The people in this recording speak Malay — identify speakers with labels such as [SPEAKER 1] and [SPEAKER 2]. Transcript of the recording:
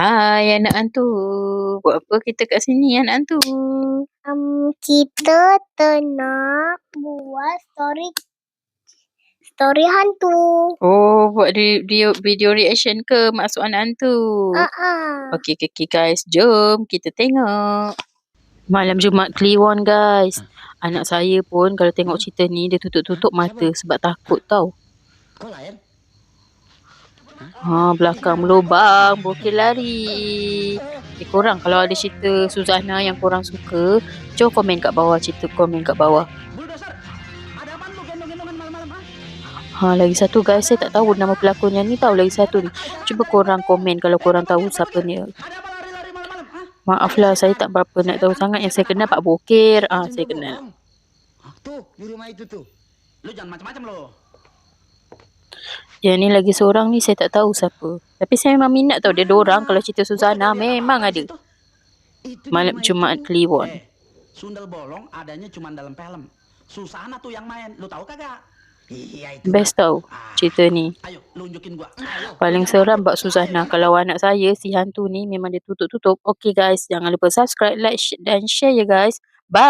[SPEAKER 1] Hai anak hantu, buat apa kita kat sini anak hantu?
[SPEAKER 2] Kita nak buat story hantu.
[SPEAKER 1] Oh, buat video reaction ke masuk anak hantu? Okey guys, jom kita tengok. Malam Jumaat Kliwon guys. Anak saya pun kalau tengok cerita ni dia tutup-tutup mata sebab takut tau. Belakang melubang, bukit lari. Korang kalau ada cerita Suzana yang korang suka, jom komen kat bawah, komen kat bawah. Lagi satu guys, saya tak tahu nama pelakon yang ni tahu lagi satu ni. Cuba korang komen kalau korang tahu siapa ni. Maaflah saya tak berapa nak tahu sangat. Yang saya kenal Pak Bokir, saya kenal.
[SPEAKER 3] Tuh, di rumah itu tuh. Lu jangan macam-macam lo.
[SPEAKER 1] Yang ni lagi seorang ni saya tak tahu siapa. Tapi saya memang minat tahu dia dorang kalau cerita Suzana memang ada. Malam Jumaat Kliwon.
[SPEAKER 3] Sundel bolong adanya cuma dalam film. Susana tuh yang main. Lu tahu kagak? Iya itu.
[SPEAKER 1] Best tau cerita ni.
[SPEAKER 3] Ayo, lu unjukin gua.
[SPEAKER 1] Paling seram Mbak Suzana. Kalau anak saya si hantu ni memang dia tutup-tutup. Okay guys, jangan lupa subscribe, like dan share ya guys. Bye.